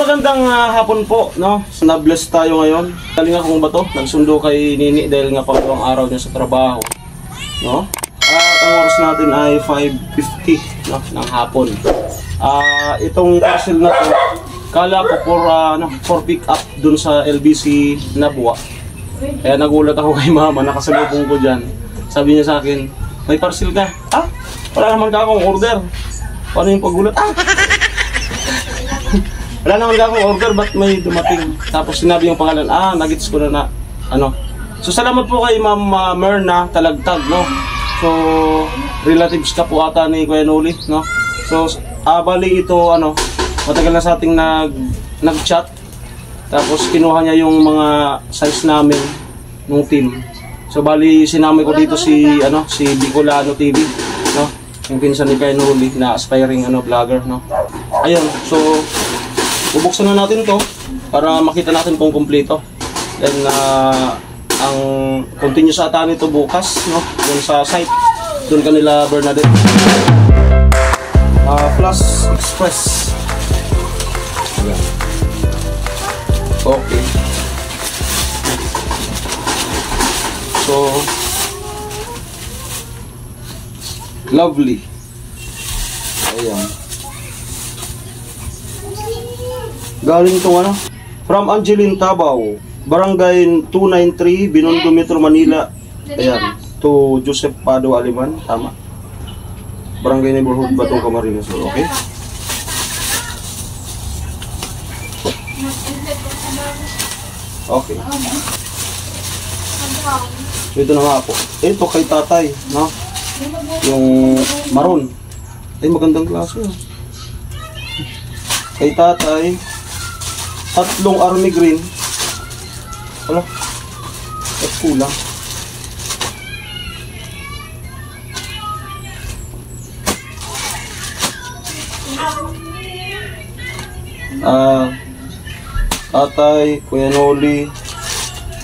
magandang hapon po, no? Na-bless tayo ngayon. Galing akong bato, nagsundo kay Nini dahil nga pangalawang araw niya sa trabaho, no? At ang oras natin ay 5:50, no, ng hapon. Itong parcel na to, kala ko for pick up dun sa LBC Nabua. Kaya nagulat ako kay mama, nakasalubong ko dyan. Sabi niya sa akin, may parcel ka? Wala naman ka akong order. Paano yung pagulat? Wala naman ka akong order, ba't may dumating? Tapos sinabi yung pangalan, nagits ko na ano. So salamat po kay Ma'am Merna Talagtag, no? So relatives ka po ata ni Kuya Noli, no? So bali ito, matagal na sa ating nag-chat. Tapos kinuha niya yung mga size namin nung team. So bali sinamay ko dito si Bicolano TV, no? Yung pinsan ni Kuya Noli na aspiring vlogger, no? Ayun, so bubuksan na natin to para makita natin kung kumpleto. Then ang continuous ata nito bukas, no? Doon sa site, doon kanila Bernadette. Plus Express. Ayan. Okay. So lovely. Ayan. Galing itong from Angeline Tabao, Barangay 293, Binondo Metro, Manila. Ayan, to Joseph Pado Aliman, tama. Barangay Neighborhood, Batong Camarines. Okay? Okay. So ito na nga po. Ito kay tatay, no? Yung maroon. Magandang klase. Kay tatay, 3 army green. Wala. At kulang. Tatay, Kuya Noli,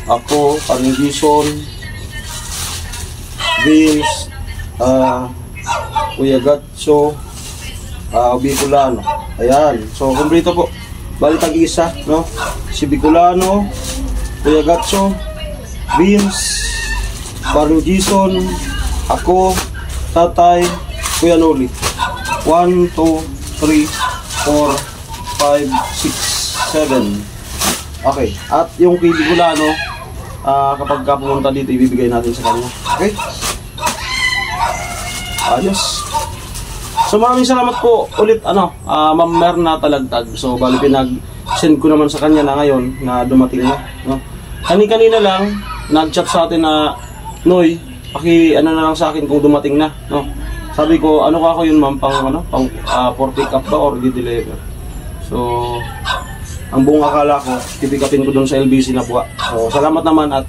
ako, Paring Gison, Vince, Kuya Gatso, Bicolano. Ayan. So, kumplito po. Bali tag-isa, no? Si Bicolano, Kuya Gatso, Vince, Paring Gison, ako, tatay, Kuya Noli. 1, 2, 3, 4, 5, 6, 7. Okay. At yung kay Bicolano, kapag pumunta dito, ibibigay natin sa kanya. Okay? Ayos. So maraming salamat po ulit Ma'am Merna Talagtag. So bali pinag-send ko naman sa kanya na ngayon na dumating na, no? Kanina lang nag-chat sa atin na Noy, na lang sa akin kung dumating na, no? Sabi ko, ako yun ma'am, pang for pick up ba or di-deliver. So ang buong akala ko, pipikapin ko doon sa LBC Nabua. So salamat naman at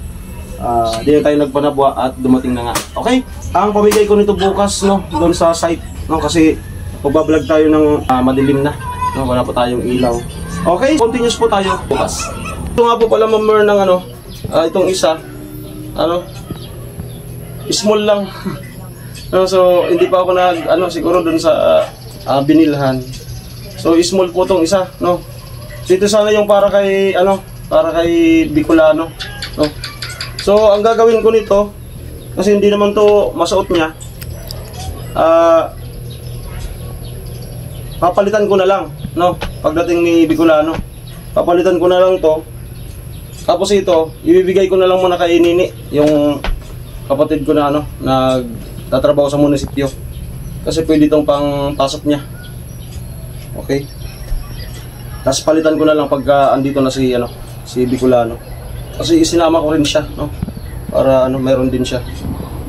di na tayo nagpanabua at dumating na nga. Okay? Ang pamigay ko nito bukas, no, doon sa site, no, kasi magbablog tayo ng madilim na, no, wala pa tayong ilaw. Okay, continuous po tayo bukas. Ito nga po pala Ma'am Mer ng itong isa, small lang. No, so hindi pa ako siguro doon sa binilhan. So small po tong isa, no. So ito sana yung para kay Bicolano, no. So ang gagawin ko nito, kasi hindi naman to masuot niya, papalitan ko na lang, no, pagdating ni Bicolano. Papalitan ko na lang to. Tapos ito, ibibigay ko na lang muna kay Nini, yung kapatid ko na nagtatrabaho sa munisipyo. Kasi pwede itong pang pasok niya. Okay? Tapos palitan ko na lang pagka andito na si Bicolano. Kasi isinama ko rin siya, no? Para mayroon din siya.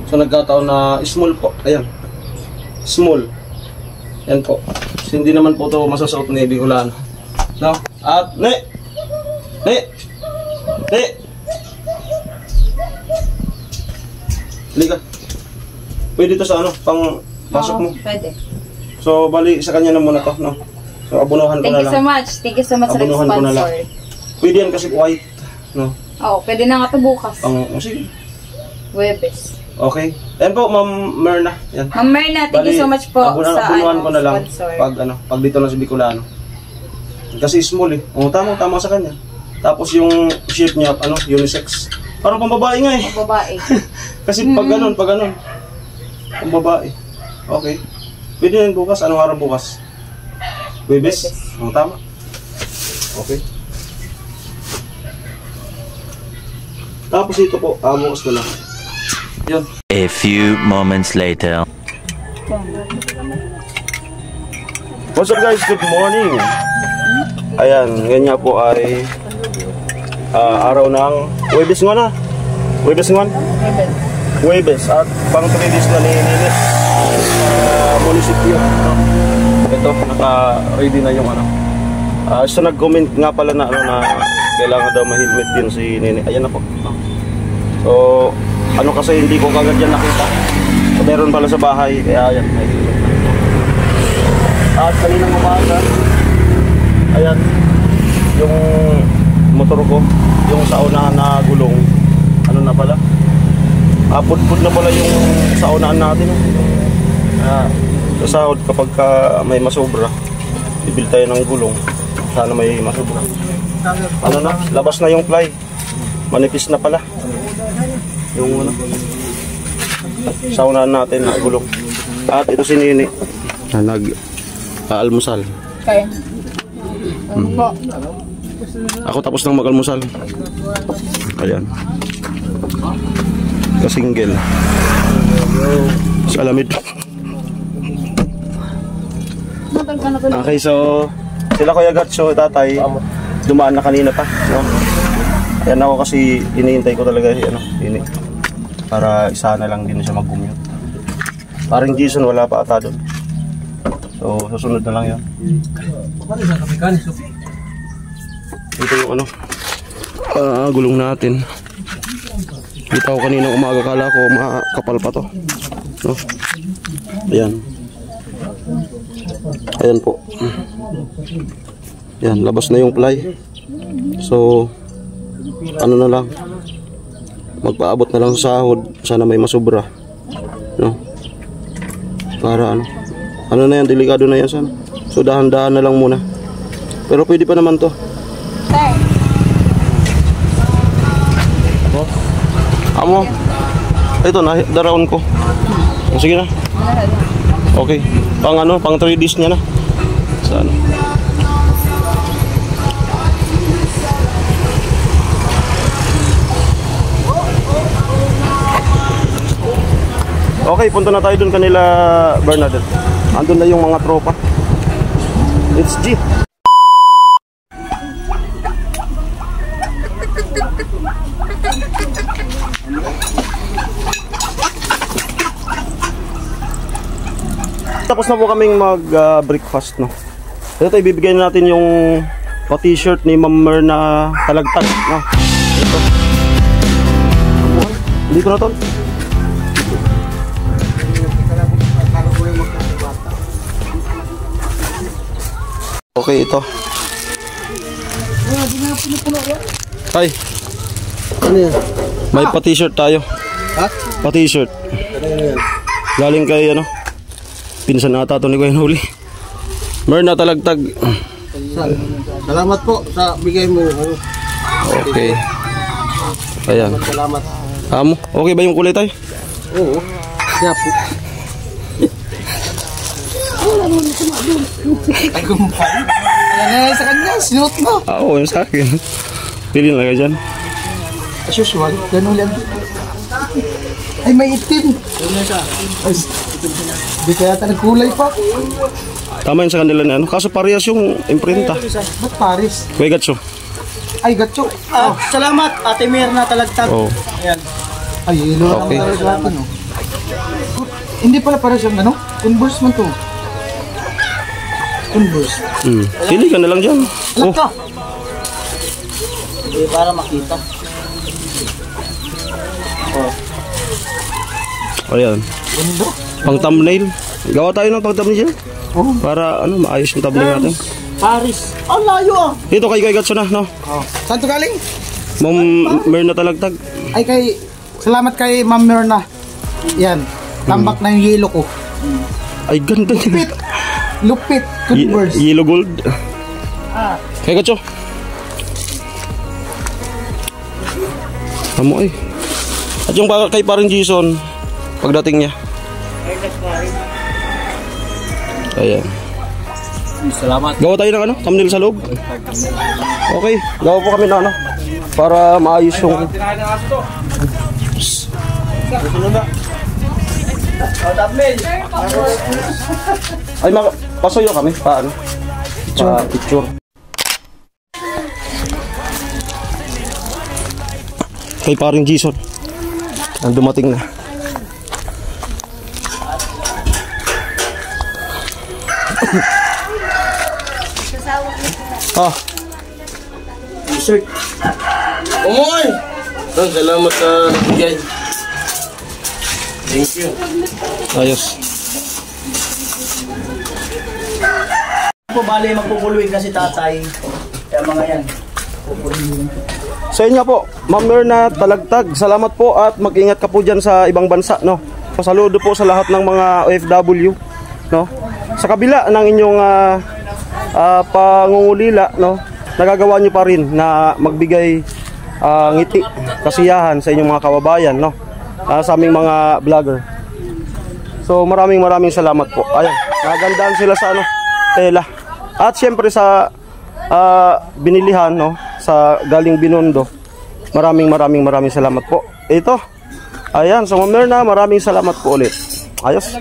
So nagkataon na small po. Ayan. Small. Yan po. Kasi hindi naman po ito masasuot ni Bicolano, no? At Ne! Halika. Pwede ito sa pang pasok mo? Pwede. So bali sa kanya na muna to, no? So abunuhan ko na lang. Thank you so much sa sponsor. Pwede yan kasi white, no? Pwede na nga ito bukas. Sige. Webes. Okay. Ayan po, Ma'am Merna. Yan. Ma'am Merna, thank you so much po sa abunuhan ko na lang sponsor. pag dito na si Bicolano. Kasi small eh. O, tama sa kanya. Tapos yung shape niya, ano, unisex. Parang pambabae nga eh. Babae. Kasi pag ganun. Pambabae. Okay. Pwede na bukas. Anong araw bukas? Webes? O, tama. Okay. Tapos ito po, bukas ko lang. Yun. A few moments later. What's up guys? Good morning! Ayan, ngayon nga po ay araw ng Huwebes nga na. Huwebes. At pang 3 days na ni Ninis munisipyo. Ito, naka-ready na yung ano. So nag-comment nga pala na ano na kailangan daw ma-helmet din si Nini. Ayan na po. So ano kasi hindi ko kagad yan nakita. So meron pala sa bahay. Kaya ayan, may helmet na. At kaninang umaga, ayan, yung motor ko, yung sa unahan na gulong, ano na pala, pudpud na pala yung sa unahan natin. Sa sahod kapag may masobra, bibil tayo ng gulong, sana may masobra. Ano na, labas na yung ply, manipis na pala yung ano, sa unahan natin na gulong. At ito si Nini, almusal. Kaya. Ako tapos nang mag-almusal. Ayan. Kasinggel. Salamid. Okay, so sila Kuya Gatso, tatay, dumaan na kanina pa, no? Ayan ako kasi iniintay ko talaga ano, ini. Para isa na lang din siya mag-commute. Parang Jason wala pa ata doon. So, susunod na lang yan. Ito yung ano, gulong natin. Kita ko kanina umaga, kala ko makapal pa to, no? Ayan. Ayan po. Ayan, labas na yung ply. So, ano na lang, magpaabot na lang sa sahod. Sana may masubra, no? Para ano na yan, delikado na yan sana. So dahan-dahan na lang muna. Pero pwede pa naman to. Amo. Ito na, daraon ko. Sige na. Okay. Pang ano, pang 3 days niya na. Sana. Okay, punta na tayo dun kanila Bernadette. Andun na yung mga tropa. Let's jeep. Tapos na po kaming mag-breakfast, no? Ito, ibibigay natin yung t-shirt ni Ma'am Mer na talagtag, no? Ito. Dito na to. Okay, ito. Ay. Ano yan? May pa-t-shirt tayo. Ha? Pa-t-shirt. Galing kay ano? Pinsan nata ito ni Kuya Nuli. Mer na talagtag. Salamat po sa bigay mo. Okay. Ayan. Salamat. Amo, okay ba yung kulay tayo? Oo. Kaya po. Ayan sa kanya, sinuot mo. Oo, yung sa akin. Pili na kayo dyan. As usual, ganun lang. Ay, may itim. Ay, di kaya ata nagkulay pa. Tama yun sa kanila na ano. Kaso parehas yung imprinta. Ba't Paris? Kuya Gatso. Ay, gatso. Salamat, Ate Mer na talagtag. Oo. Ayan. Ay, ilo lang Okay. talaga natin, no? Hindi pala para siyang ano? Converse man to. Converse. Pili ka na lang dyan. Alam Oh, ka. Hindi, para makita. ayan. Ganda. Pang thumbnail. Gawa tayo ng pang thumbnail dyan. Oh. Para ano, maayos yung thumbnail natin. Paris. Ang layo ah. Ito kay Kuya Gatso na, no? Oh. Saan to galing? Ma'am Mer na talagtag. Ay, salamat kay Ma'am Merna. Yan. Tambak na yung yelo ko. Ay, ganda Lupit. niya. Lupit. Converse. Yellow gold. Kaya Gacho. Amo eh. At yung kay paring Jason, pagdating niya. Ayan. Salamat. Gawa tayo ng ano? Thumbnail sa loob. Okay, gawa po kami ng ano para maayos yung ay pasuyo kami paano? Pa picture. Kay paring Jason. Ang dumating na. Ah. T-shirt. Omoy! Salamat sa nagbigay. Thank you. Ayos. Po bali magpupuluin kasi tatay. Kaya mga yan. Sa inyo po, Ma'am Myrna Talagtag, salamat po at mag-ingat ka po dyan sa ibang bansa, no? Saludo po sa lahat ng mga OFW, no? Sa kabila ng inyong pangungulila, no? Nagagawa nyo pa rin na magbigay ngiti, kasiyahan sa inyong mga kababayan, no? Sa aming mga vlogger. So maraming salamat po. Ayan, nagandaan sila sa ano, tela. At syempre sa binilihan, no? Sa galing Binondo. Maraming salamat po. Ito. Ayan, so Ma'am Myrna, maraming salamat po ulit. Ayos.